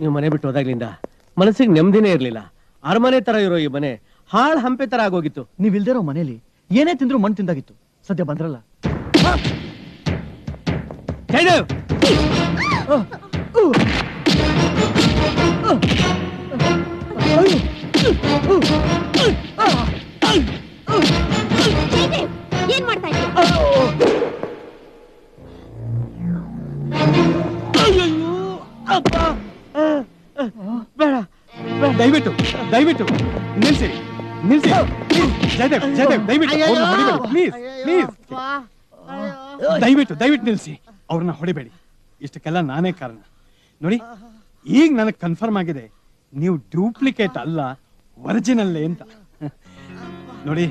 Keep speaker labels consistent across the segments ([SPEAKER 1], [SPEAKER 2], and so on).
[SPEAKER 1] ನೀವು ಮನೆ ಬಿಟ್ಟು ಹೋದಾಗ್ಲಿಂದ ಮನಸ್ಸಿಗೆ ನೆಮ್ಮದಿನೇ ಇರ್ಲಿಲ್ಲ. ಅರಮನೆ ತರ ಇರೋ ಈ ಮನೆ ಹಾಳ್ ಹಂಪೆ ತರ ಆಗೋಗಿತ್ತು.
[SPEAKER 2] ನೀವ್ ಇಲ್ದಿರೋ ಮನೇಲಿ ಏನೇ ತಿಂದ್ರು ಮಣ್ಣು ತಿಂದಾಗಿತ್ತು. ಸದ್ಯ ಬಂದ್ರಲ್ಲ.
[SPEAKER 1] ಜಯದೇವ್,
[SPEAKER 3] ಏನ್ ಮಾಡ್ತಾ ಇದ್ದೀಯ?
[SPEAKER 1] ಬೇಡ, ದಯವಿಟ್ಟು ದಯವಿಟ್ಟು ನಿಲ್ಸಿ ನಿಲ್ಸಿ. ಜಯದೇವ್, ಜಯದೇವ್, ದಯವಿಟ್ಟು ಅವ್ರನ್ನ ಹೊಡಿಬೇಡಿ ಪ್ಲೀಸ್ ಪ್ಲೀಸ್. ದಯವಿಟ್ಟು ದಯವಿಟ್ಟು ನಿಲ್ಸಿ, ಅವ್ರನ್ನ ಹೊಡಿಬೇಡಿ. ಇಷ್ಟಕ್ಕೆಲ್ಲ ನಾನೇ ಕಾರಣ. ನೋಡಿ, ಈಗ ನನಗೆ ಕನ್ಫರ್ಮ್ ಆಗಿದೆ ನೀವು ಡೂಪ್ಲಿಕೇಟ್ ಅಲ್ಲ, ಒರಿಜಿನಲ್ ಅಂತ. ನೋಡಿ,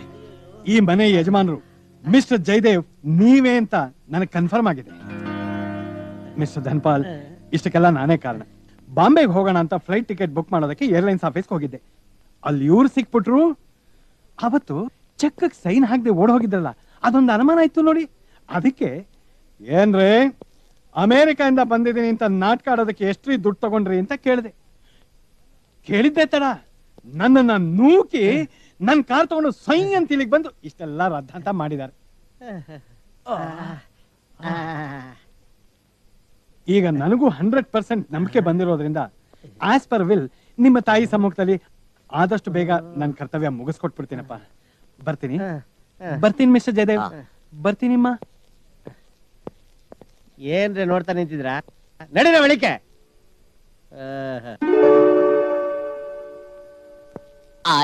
[SPEAKER 1] ಈ ಮನೆ ಯಜಮಾನರು ಮಿಸ್ಟರ್ ಜಯದೇವ್ ನೀವೇ ಅಂತ ನನಗೆ ಕನ್ಫರ್ಮ್ ಆಗಿದೆ. ಮಿಸ್ಟರ್ ಧನ್ಪಾಲ್, ಇಷ್ಟಕ್ಕೆಲ್ಲ ನಾನೇ ಕಾರಣ. ಬಾಂಬೆಗೆ ಹೋಗೋಣ ಅಂತ ಫ್ಲೈಟ್ ಟಿಕೆಟ್ ಬುಕ್ ಮಾಡೋದಕ್ಕೆ ಏರ್ಲೈನ್ಸ್ ಆಫೀಸ್ಗೆ ಹೋಗಿದ್ದೆ. ಅಲ್ಲಿ ಇವ್ರು ಸಿಕ್ಬಿಟ್ರು. ಅವತ್ತು ಚೆಕ್ ಸೈನ್ ಹಾಕದೆ ಓಡ್ ಹೋಗಿದ್ರಲ್ಲ, ಅದೊಂದು ಅನುಮಾನ ಇತ್ತು ನೋಡಿ. ಅದಕ್ಕೆ ಏನ್ರೇ ಅಮೇರಿಕಾದಿಂದ ಬಂದಿದ್ದೀನಿ ಅಂತ ನಾಟಕ ಆಡೋದಕ್ಕೆ ಎಷ್ಟ್ರಿ ದುಡ್ಡು ತಗೊಂಡ್ರಿ ಅಂತ ಕೇಳಿದ್ದೆ ತಡ ನನ್ನನ್ನ ನೂಕಿ ನನ್ನ ಕಾರ್ ತಗೊಂಡು ಸೈ ಅಂತ ಇಲ್ಲಿಗೆ ಬಂದು ಇಷ್ಟೆಲ್ಲ ರದ್ದ ಅಂತ ಮಾಡಿದ್ದಾರೆ. ಈಗ ನನಗೂ 100% ನಂಬಿಕೆ ಬಂದಿರೋದ್ರಿಂದ ಆಸ್ ಪರ್ ವಿಲ್ ನಿಮ್ಮ ತಾಯಿ ಸಮ್ಮುಖದಲ್ಲಿ ಆದಷ್ಟು ಬೇಗ ನನ್ನ ಕರ್ತವ್ಯ ಮುಗಿಸ್ಕೊಟ್ಬಿಡ್ತೀನಪ್ಪ. ಬರ್ತೀನಿ ಬರ್ತೀನಿ ಮಿಸ್ಟರ್ ಜಯದೇವ್, ಬರ್ತೀನಿಮ್ಮ. ಏನ್ರಿ ನೋಡ್ತಾ ನಿಂತಿದ್ರ? ನಡೀರ ಬೆಳಿಗ್ಗೆ.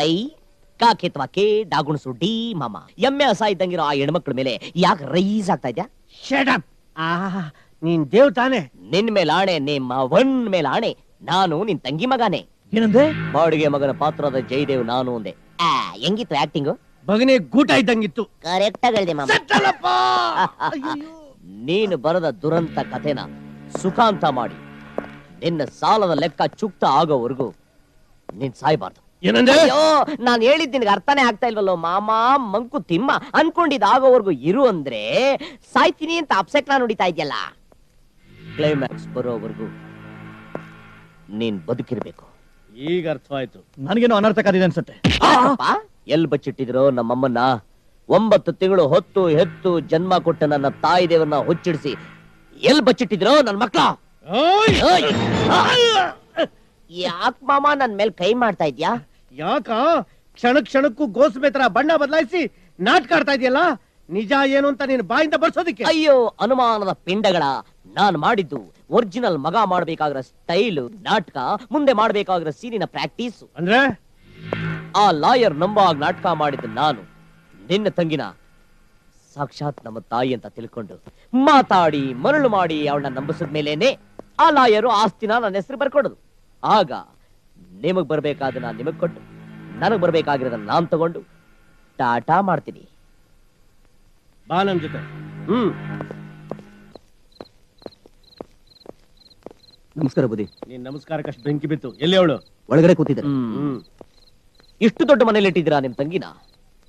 [SPEAKER 4] ಐ ಕಾಕೆತ್ವಾಕೆ ಡಾಗುಣ್ ಸುಡ್ಡಿ ಮಾಮ ಎಮ್ಮೆ ಹಸ ಇದ್ದಂಗಿರೋ ಆ ಹೆಣ್ಮಕ್ಳ ಮೇಲೆ ಯಾಕೆ ರೈಸ್ ಆಗ್ತಾ ಇದ್ಯಾ?
[SPEAKER 1] Shut up. ನೀನ್ ದೇವ್ ತಾನೆ?
[SPEAKER 4] ನಿನ್ ಮೇಲೆ ಆಣೆ, ನಿಮ್ಮ ಅವನ್ ಮೇಲೆ ಆಣೆ, ನಾನು ನಿನ್ ತಂಗಿ ಮಗಾನೆ.
[SPEAKER 2] ಏನಂದ್ರೆ?
[SPEAKER 4] ಬಾಡಿಗೆ ಮಗನ ಪಾತ್ರದ ಜಯದೇವ್ ನಾನು ಅಂದೆ. ಹೆಂಗಿತ್ತು ಆಕ್ಟಿಂಗ್?
[SPEAKER 1] ಬಗನೆ ಗೂಟ ಇದ್ದಂಗಿತ್ತು.
[SPEAKER 4] ಕರೆಕ್ಟ್ ಆಗಿ ಹೇಳ್ದೆ ಮಾಮ. ನೀನು ಬರದ ದುರಂತ ಕಥೆನ ಸುಖಾಂತ ಮಾಡಿ ನಿನ್ನ ಸಾಲದ ಲೆಕ್ಕ ಚುಕ್ತ ಆಗೋವರೆಗೂ ನೀನ್ ಸಾಯ್ಬಾರ್ದು.
[SPEAKER 1] ಏನಂದ್ರೆ?
[SPEAKER 4] ಅಯ್ಯೋ, ನಾನ್ ಹೇಳಿದ್ ನಿನ್ಗೆ ಅರ್ಥನೇ ಆಗ್ತಾ ಇಲ್ವಲ್ಲೋ ಮಾಮ ಮಂಕು ತಿಮ್ಮ. ಅನ್ಕೊಂಡಿದ್ ಆಗೋವರೆಗೂ ಇರು ಅಂದ್ರೆ ಸಾಯ್ತೀನಿ ಅಂತ ಅಪ್ಸೆಟ್ ನಾನು ಹೊಡಿತಾ ಇದೆಯಲ್ಲ. ಕ್ಲೈಮ್ಯಾಕ್ಸ್ ಬರೋವರೆಗೂ ನೀನ್ ಬದುಕಿರ್ಬೇಕು.
[SPEAKER 1] ಈಗ ಅರ್ಥವಾಯ್ತು.
[SPEAKER 2] ನನಗೇನೋ ಅನರ್ಥಕಾರಿದೆ ಅನ್ಸುತ್ತೆ.
[SPEAKER 4] ಎಲ್ ಬಚ್ಚಿಟ್ಟಿದ್ರು ನಮ್ಮಮ್ಮನ್ನ? 9 ತಿಂಗಳು ಹೊತ್ತು ಹೆತ್ತು ಜನ್ಮ ಕೊಟ್ಟ ನನ್ನ ತಾಯಿ ದೇವರನ್ನ ಹುಚ್ಚಿಡಿಸಿ ಎಲ್ ಬಚ್ಚಿಟ್ಟಿದ್ರು ನನ್ ಮಕ್ಳ? ಯಾಕ್ ಮಾಮ ನನ್ ಮೇಲೆ ಕೈ ಮಾಡ್ತಾ ಇದ್ಯಾ?
[SPEAKER 1] ಯಾಕ ಕ್ಷಣ ಕ್ಷಣಕ್ಕೂ ಗೋಸ್ಮೆ ತರ ಬಣ್ಣ ಬದಲಾಯಿಸಿ ನಾಟಕ ಆಡ್ತಾ ಇದೆಯಲ್ಲ? ನಿಜ ಏನು ಅಂತ ನೀನು ಬಾಯಿಂದ ಬರ್ಸೋದಿಕ್ಕೆ?
[SPEAKER 4] ಅಯ್ಯೋ ಅನುಮಾನದ ಪಿಂಡಗಳ, ನಾನ್ ಮಾಡಿದ್ದು ಒರಿಜಿನಲ್ ಮಗ ಮಾಡ್ಬೇಕಾಗಿರೋ ಸ್ಟೈಲು ನಾಟಕ, ಮುಂದೆ ಮಾಡ್ಬೇಕಾಗಿರೋ ಸೀನಿನ ಪ್ರಾಕ್ಟೀಸ್.
[SPEAKER 1] ಅಂದ್ರೆ
[SPEAKER 4] ಆ ಲಾಯರ್ ನಂಬಾಗ ನಾಟಕ ಮಾಡಿದ್ದು ನಾನು. ನಿನ್ನ ತಂಗಿನ ಸಾಕ್ಷಾತ್ ನಮ್ಮ ತಾಯಿ ಅಂತ ತಿಳ್ಕೊಂಡು ಮಾತಾಡಿ ಮರಳು ಮಾಡಿ ಅವಳನ್ನ ನಂಬಿಸಿದ್ಮೇಲೇನೆ ಆ ಲಾಯರು ಆಸ್ತಿನ ನನ್ನ ಹೆಸರು ಬರ್ಕೊಡೋದು. ಆಗ ನಿಮಗ್ ಬರ್ಬೇಕಾದನ್ನ ನಿಮಗ್ ಕೊಟ್ಟು ನನಗ್ ಬರ್ಬೇಕಾಗಿರೋದನ್ನ ನಾನ್ ತಗೊಂಡು ಟಾಟಾ ಮಾಡ್ತೀನಿ.
[SPEAKER 1] ಬಾ ನಮ್ ಜೊತೆ.
[SPEAKER 2] ನಮಸ್ಕಾರ ಬುದ್ಧಿ.
[SPEAKER 1] ನೀನ್ ನಮಸ್ಕಾರಕ್ಕಷ್ಟು ಬೆಂಕಿ ಬಿತ್ತು. ಎಲ್ಲಿ ಅವಳು?
[SPEAKER 2] ಒಳಗಡೆ ಕೂತಿದ್ದಾರೆ.
[SPEAKER 4] ಇಷ್ಟು ದೊಡ್ಡ ಮನೇಲಿ ಇಟ್ಟಿದ್ದೀರಾ ನಿಮ್ ತಂಗಿನ?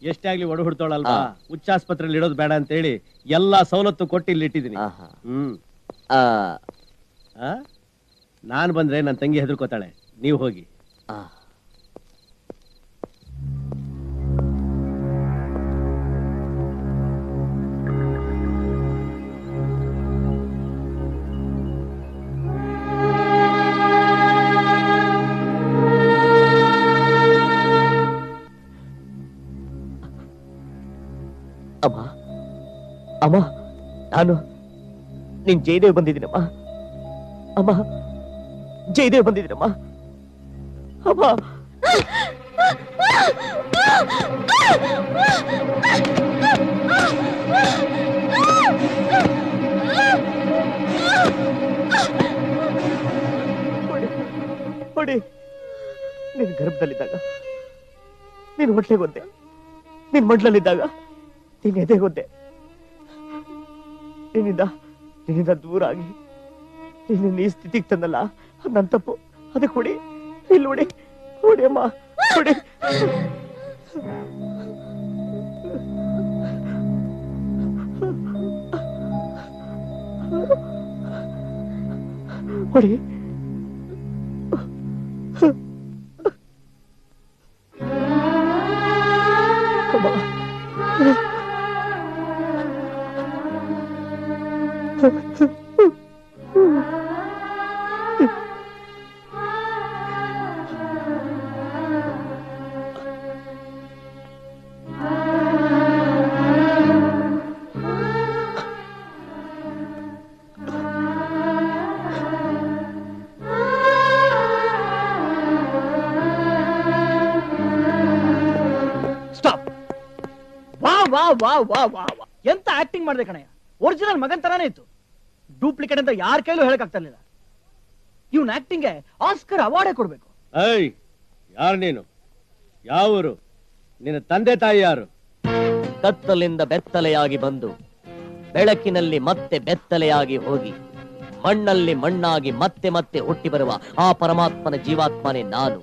[SPEAKER 1] ಎಷ್ಟೇ ಆಗ್ಲಿ ಒಡ ಹುಡ್ತಾಳಲ್ವಾ, ಹುಚ್ಚಾಸ್ಪತ್ರೆಯಲ್ಲಿ ಇಡೋದು ಬೇಡ ಅಂತ ಹೇಳಿ ಎಲ್ಲಾ ಸವಲತ್ತು ಕೊಟ್ಟು ಇಲ್ಲಿ ಇಟ್ಟಿದ್ದೀನಿ. ನಾನ್ ಬಂದ್ರೆ ನನ್ನ ತಂಗಿ ಹೆದರ್ಕೋತಾಳೆ. ನೀವು ಹೋಗಿ.
[SPEAKER 4] ಅಮ್ಮ ಅಮ್ಮ, ನಾನು ನಿನ್ ಜಯದೇವ್ ಬಂದಿದ್ದೀನಮ್ಮ. ಅಮ್ಮ, ಜಯದೇವ್ ಬಂದಿದ್ದೀನಮ್ಮ. ಅಮ್ಮ, ಹೊಡಿ. ನೀನ್ ಗರ್ಭದಲ್ಲಿದ್ದಾಗ ನೀನ್ ಹೊಟ್ಟೆಗೊದ್ದೆ, ನೀನ್ ಮಡ್ಲಲ್ಲಿದ್ದಾಗ ನೀನ್ ಎದೆಗೊದ್ದೆ. ನಿನ್ನಿಂದ ದೂರ ಆಗಿ ನಿನ್ನ ಈ ಸ್ಥಿತಿಗೆ ತಂದಲ್ಲ, ಅದು ನನ್ನ ತಪ್ಪು. ಅದಕ್ಕೆ ಹೊಡಿ, ಇಲ್ಲಿ ಹೊಡಿ, ಹೊಡಿ ಅಮ್ಮ, ಹೊಡಿ. ಹೊಡಿ.
[SPEAKER 2] ವಾ ವಾ ವಾ ವಾ ಎಂತ ಆಕ್ಟಿಂಗ್ ಮಾಡಿದೆ ಕಣಯ್ಯ. ಒರಿಜಿನಲ್ ಮಗನ್ ತರಾನೇ ಇತ್ತು. ಡೂಪ್ಲಿಕೇಟ್ ಅಂತ ಯಾರ ಕೈಲೂ ಹೇಳಕ್ ಆಗ್ತಾ ಇರ್ಲಿಲ್ಲ. ಇವ್ನ ಆಕ್ಟಿಂಗ್ಗೆ ಆಸ್ಕರ್ ಅವಾರ್ಡೇ ಕೊಡ್ಬೇಕು.
[SPEAKER 5] ಏಯ್, ಯಾರು ನೀನು? ಯಾವೂರು? ನಿನ್ನ ತಂದೆ ತಾಯಿ ಯಾರು?
[SPEAKER 4] ಕತ್ತಲಿಂದ ಬೆತ್ತಲೆಯಾಗಿ ಬಂದು ಬೆಳಕಿನಲ್ಲಿ ಮತ್ತೆ ಬೆತ್ತಲೆಯಾಗಿ ಹೋಗಿ ಮಣ್ಣಲ್ಲಿ ಮಣ್ಣಾಗಿ ಮತ್ತೆ ಮತ್ತೆ ಹುಟ್ಟಿ ಬರುವ ಆ ಪರಮಾತ್ಮನ ಜೀವಾತ್ಮನೇ ನಾನು.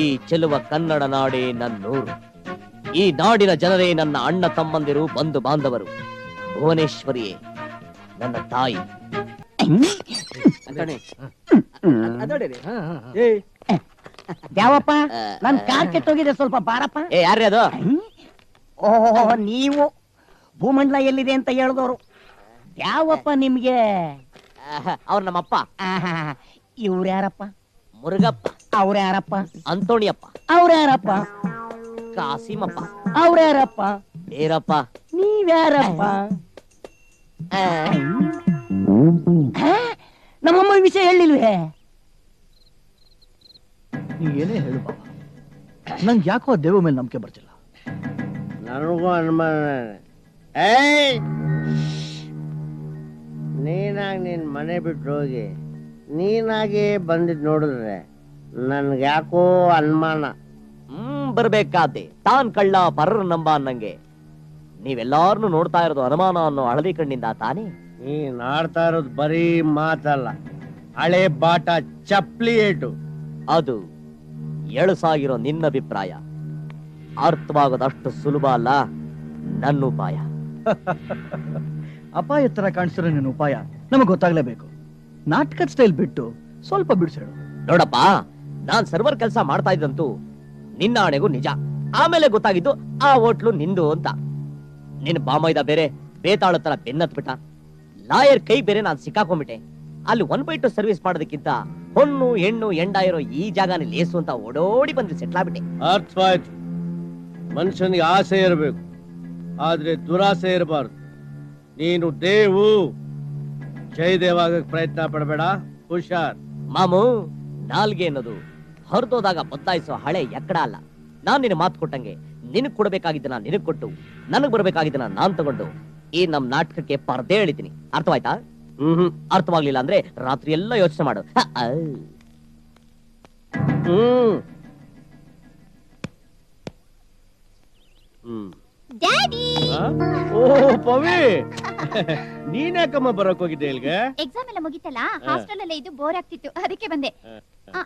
[SPEAKER 4] ಈ ಚೆಲುವ ಕನ್ನಡ ನಾಡೇ ನನ್ನೂರು. ಈ ನಾಡಿನ ಜನರೇ ನನ್ನ ಅಣ್ಣ ತಮ್ಮಂದಿರು, ಬಂಧು ಬಾಂಧವರು. ಭುವನೇಶ್ವರಿಯೇ ನನ್ನ ತಾಯಿ.
[SPEAKER 6] ದ್ಯಾವಪ್ಪ, ನನ್ ಕಾರ್ ಕೆಟ್ಟೋಗಿದೆ, ಸ್ವಲ್ಪ ಬಾರಪ್ಪ.
[SPEAKER 4] ಏ, ಯಾರ್ರೀ ಅದು?
[SPEAKER 6] ಓಹೋ, ನೀವು ಭೂಮಂಡಲ ಎಲ್ಲಿದೆ ಅಂತ ಹೇಳಿದವರು. ಯಾವಪ್ಪ ನಿಮ್ಗೆ?
[SPEAKER 4] ಅವ್ರ ನಮ್ಮಪ್ಪ.
[SPEAKER 6] ಇವ್ರ ಯಾರಪ್ಪ?
[SPEAKER 4] ಮುರುಗಪ್ಪ.
[SPEAKER 6] ಅವ್ರ ಯಾರಪ್ಪ?
[SPEAKER 4] ಅಂತೋಣಿಯಪ್ಪ.
[SPEAKER 6] ಅವ್ರ ಯಾರಪ್ಪ?
[SPEAKER 4] ಕಾಸಿಮಪ್ಪ.
[SPEAKER 6] ಅವ್ರ ಯಾರಪ್ಪ?
[SPEAKER 4] ಬೇರಪ್ಪ.
[SPEAKER 6] ನೀವ್ಯಾರಪ್ಪ? ನಮ್ಮಮ್ಮ ವಿಷಯ ಹೇಳಿಲ್ವೇ?
[SPEAKER 2] ನೀ ಏನೇ ಹೇಳು ಬಾಬಾ, ನಂಗೆ ಯಾಕೋ ಆ ದೇವ ಮೇಲೆ ನಂಬಿಕೆ ಬರ್ತಿಲ್ಲ.
[SPEAKER 5] ನನಗೂ ಅನುಮಾನ. ಏಯ್, ನೀನಾಗಿ ನಿನ್ ಮನೆ ಬಿಟ್ಟು ಹೋಗಿ ನೀನಾಗಿ ಬಂದಿದ್ ನೋಡಿದ್ರೆ ನನ್ಗೆ ಯಾಕೋ ಅನುಮಾನ.
[SPEAKER 4] ಬರ್ಬೇಕಾದೆ ತಾನ್ ಕಳ್ಳ ಪರ್ರ ನಂಬ ಅನ್ನಂಗೆ ನೀವೆಲ್ಲಾರನು ನೋಡ್ತಾ ಇರೋದು ಅನುಮಾನ ಅನ್ನೋ ಹಳದಿ ಕಣ್ಣಿಂದ ತಾನೇ.
[SPEAKER 5] ನೀನ್ ಆಡ್ತಾ ಇರೋದು ಬರೀ ಮಾತಲ್ಲ, ಹಳೆ ಬಾಟ ಚಪ್ಲಿ ಏಟು.
[SPEAKER 4] ಅದು ಎಳಸಾಗಿರೋ ನಿನ್ನ ಅಭಿಪ್ರಾಯ. ಅರ್ಥವಾಗೋದಷ್ಟು ಸುಲಭ ಅಲ್ಲ ನನ್ನ ಉಪಾಯ.
[SPEAKER 2] ಅಪಾಯ ತರ ಕಾಣಿಸಿರೋ ನಿನ್ನ ಉಪಾಯ ನಮಗ್ ಗೊತ್ತಾಗ್ಲೇಬೇಕು. ನಾಟಕದ ಸ್ಟೈಲ್ ಬಿಟ್ಟು ಸ್ವಲ್ಪ ಬಿಡಿಸೇಳು.
[SPEAKER 4] ನೋಡಪ್ಪ, ನಾನ್ ಸರ್ವರ್ ಕೆಲಸ ಮಾಡ್ತಾ ಇದ್ದಂತೂ ನಿನ್ನ ಆಣೆಗೂ ನಿಜ. ಆಮೇಲೆ ಗೊತ್ತಾಗಿದ್ದು ಆ ಹೋಟ್ಲು ನಿಂದು ಅಂತ. ನಿನ್ನ ಬಾಮೈದ ಬೇರೆ ಬೇತಾಳ ತರ ಬೆನ್ನತ್ಬಿಟ್ಟ. ಲಾಯರ್ ಕೈ ಬೇರೆ ನಾನ್ ಸಿಕ್ಕಾಕೊಂಡ್ಬಿಟ್ಟೆ. ಅಲ್ಲಿ 1/2 ಸರ್ವಿಸ್ ಮಾಡೋದಕ್ಕಿಂತ ಹೊನ್ನು ಹೆಣ್ಣು ಎಂಡ ಇರೋ ಈ ಜಾಗನ ಲೇಸು ಅಂತ ಓಡೋಡಿ ಬಂದು ಸೆಟ್ಲ್ ಆಗ್ಬಿಟ್ಟೆ.
[SPEAKER 5] ಅರ್ಥವಾಯ್ತು. ಮನುಷ್ಯನಿಗೆ ಆಸೆ ಇರಬೇಕು, ಆದ್ರೆ ದುರಾಸೆ ಇರಬಾರ್ದು. ನೀನು ದೇವು ಜಯದೇವಾಗಕ್ಕೆ ಪ್ರಯತ್ನ ಪಡಬೇಡ, ಹುಷಾರ್.
[SPEAKER 4] ಮಾಮು, ನಾಲ್ಗೆ ಅನ್ನೋದು ಹೊರದೋದಾಗ ಬದಲಾಯಿಸೋ ಹಳೆ ಎಕ್ಕಡ ಅಲ್ಲ. ನಾನ್ ನಿನ್ನ ಮಾತು ಕೊಟ್ಟಂಗೆ ನಿನಗ್ ಕೊಡ್ಬೇಕಾಗಿದ್ದನ್ನ ನಿನಗ್ ಕೊಟ್ಟು ನನಗ್ ಬರ್ಬೇಕಾಗಿದ್ದನ್ನ ನಾನ್ ತಗೊಂಡು ಈ ನಮ್ ನಾಟಕಕ್ಕೆ ಪರ್ದೆ ಹೇಳಿದ್ದೀನಿ. ಅರ್ಥವಾಯ್ತಾ? ಅರ್ಥವಾಗ್ಲಿಲ್ಲ ಅಂದ್ರೆ ರಾತ್ರಿ ಎಲ್ಲ ಯೋಚನೆ ಮಾಡು.
[SPEAKER 3] ಡ್ಯಾಡಿ,
[SPEAKER 5] ಓ ಪವಿ, ನೀನ್ಯಾಕಮ್ಮ ಬರಕ್ ಹೋಗಿದ್ದೆ ಇಲ್ಗೆ?
[SPEAKER 3] ಎಕ್ಸಾಮ್ ಎಲ್ಲ ಮುಗಿತಲ್ಲ, ಹಾಸ್ಟೆಲ್ ಅಲ್ಲೇ ಇದು ಬೋರ್ ಆಗ್ತಿತ್ತು, ಅದಕ್ಕೆ ಬಂದೆ.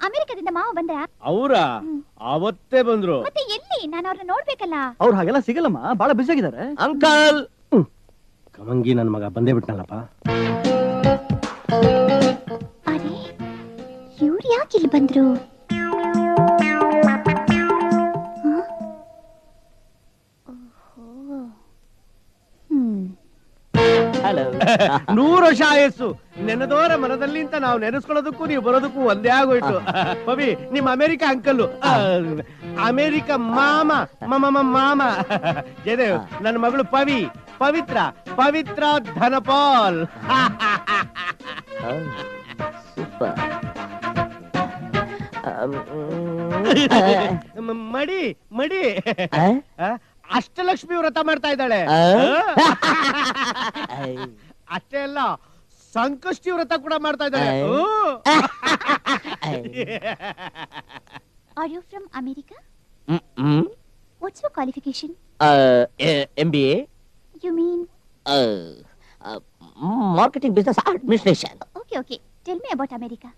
[SPEAKER 3] ಅಮೆರಿಕದಿಂದ ಮಾವ ಬಂದ್ರ?
[SPEAKER 5] ಅವ್ರ ಅವತ್ತೇ ಬಂದ್ರು.
[SPEAKER 3] ಮತ್ತೆ ಎಲ್ಲಿ? ನಾನು ಅವ್ರನ್ನ ನೋಡ್ಬೇಕಲ್ಲ.
[SPEAKER 2] ಅವ್ರು ಹಾಗೆಲ್ಲ ಸಿಗಲ್ಲಮ್ಮ, ಬಹಳ ಬಿಸಿ ಆಗಿದ್ದಾರೆ.
[SPEAKER 4] ಅಂಕಲ್,
[SPEAKER 5] ಕಮಂಗಿ ನನ್ ಮಗ ಬಂದೇ ಬಿಟ್ನಲ್ಲಪ್ಪ.
[SPEAKER 3] ಅರೆ, ಇವ್ರು ಯಾಕೆ ಇಲ್ಲಿ ಬಂದ್ರು?
[SPEAKER 4] ಹಲೋ.
[SPEAKER 5] 100 ವರ್ಷ ಆಯಸ್ಸು. ನೆನೆದೋರ ಮನದಲ್ಲಿ ಅಂತ ನಾವು ನೆನೆಸ್ಕೊಳ್ಳೋದಕ್ಕೂ ನೀವು ಬರೋದಕ್ಕೂ ಒಂದೇ ಆಗೋಯ್ತು. ಪವಿ, ನಿಮ್ಮ ಅಮೆರಿಕ ಅಂಕಲ್ಲು, ಅಮೆರಿಕ ಮಾಮ ಮಾಮ ಜಯದೇವ್. ನನ್ನ ಮಗಳು ಪವಿ, ಪವಿತ್ರ ಪವಿತ್ರ ಧನಪಾಲ್.
[SPEAKER 4] ಸೂಪರ್.
[SPEAKER 5] ಮಡಿ ಮಡಿ ಅಷ್ಟಲಕ್ಷ್ಮಿ ವ್ರತ ಮಾಡ್ತಾ ಇದ್ದಾಳೆ. ಅಷ್ಟೇ ಅಲ್ಲ, ಸಂಕಷ್ಟಿ ವ್ರತ ಕೂಡ ಮಾಡ್ತಾ ಇದ್ದಾಳೆ.
[SPEAKER 3] Are you from America? What's your qualification?
[SPEAKER 4] MBA.
[SPEAKER 3] You mean?
[SPEAKER 4] Marketing business administration.
[SPEAKER 3] Okay. Tell me about America.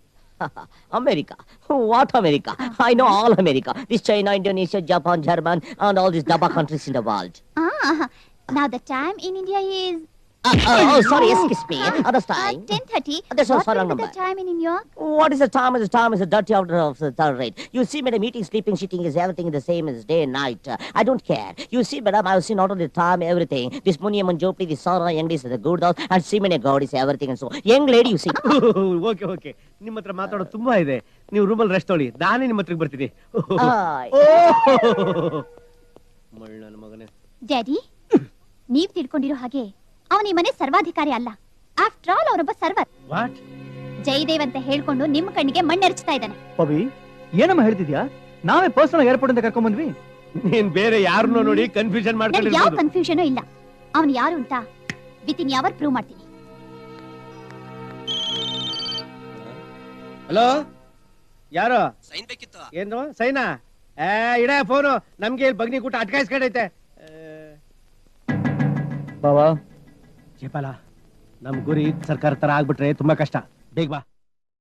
[SPEAKER 4] America. What America? I know all America. This China, Indonesia, Japan, German, and all these Daba countries in the world.
[SPEAKER 3] Now the time in India is...
[SPEAKER 4] sorry, excuse me. Other time.
[SPEAKER 3] 10:30.
[SPEAKER 4] That's also
[SPEAKER 3] What
[SPEAKER 4] wrong
[SPEAKER 3] will be the
[SPEAKER 4] number.
[SPEAKER 3] time in New York?
[SPEAKER 4] What is the time? The time is a dirty order of the third rate. You see, madam, eating, sleeping, shitting is everything the same as day and night. I don't care. You see, madam, I have seen not only the time, everything. This Muniam and Jopli, this Sara, young ladies, the good house, and Simone God is everything and so. Young lady, you see.
[SPEAKER 5] Okay, ನಿಮ್ಮ ಹತ್ರ ಮಾತಾಡೋದು ತುಂಬಾ ಇದೆ. ನೀವು ರೂಮಲ್ಲಿ rest ತೊಗೊಳ್ಳಿ, ನಾನೇ ನಿಮ್ಮ ಹತ್ರಕ್ಕೆ ಬರ್ತೀನಿ. ನನ್ನ ಮಗನೇ.
[SPEAKER 3] ಡ್ಯಾಡಿ, ನೀವ್ ತಿಳ್ಕೊಂಡಿರೋ ಹಾಗೆ ಅವನ ಈ ಮನೆ ಸರ್ವಾಧಿಕಾರಿ ಅಲ್ಲ. ಆಫ್ಟರ್ ಆಲ್ ಅವನೊಬ್ಬ ಸರ್ವರ್.
[SPEAKER 5] ವಾಟ್?
[SPEAKER 3] ಜಯದೇವ್ ಅಂತ ಹೇಳ್ಕೊಂಡು ನಿಮ್ಮ ಕಣ್ಣಿಗೆ ಮಣ್ಣೆರಚ್ತಾ ಇದ್ದಾನೆ.
[SPEAKER 2] ಪವಿ, ಏನಮ್ಮ ಹೇಳ್ತಿದ್ಯಾ? ನಾವೇ ಪರ್ಸನಲ್ ಏರ್ಪೋರ್ಟ್ ಅಂತ ಕರ್ಕೊಂಡ್ ಬಂದ್ವಿ.
[SPEAKER 5] ನೀನ್ ಬೇರೆ ಯಾರನ್ನೋ ನೋಡಿ ಕನ್ಫ್ಯೂಷನ್
[SPEAKER 3] ನನ್ಗೆ ಯಾವ
[SPEAKER 5] ಮಾಡ್ಕೊಂಡಿರ್ಬೋದು.
[SPEAKER 3] ಕನ್ಫ್ಯೂಷನ್ ಇಲ್ಲ. ಅವನು ಯಾರು ಅಂತ ವಿತಿನ್ ಯಾವರ್ ಪ್ರೂವ್ ಮಾಡ್ತೀನಿ.
[SPEAKER 5] ಹಲೋ, ಯಾರು?
[SPEAKER 4] ಸೈನ್ ಬೇಕಿತ್ತು.
[SPEAKER 5] ಏನು ಸೈನಾ? ಇಡ ಫೋನು. ನಮ್ಗೆ ಇಲ್ಲಿ ಬಗ್ನಿ ಕೂಟ ಅಟ್ಕಾಯಿಸ್ಕೊಂಡೈತೆ.
[SPEAKER 2] ಬಾವಾ
[SPEAKER 5] ಜೇಪಾಲ, ನಮ್ ಗುರಿ ಸರ್ಕಾರ ತರ ಆಗ್ಬಿಟ್ರೆ ತುಂಬಾ ಕಷ್ಟ. ಬೇಗ ಬಾ.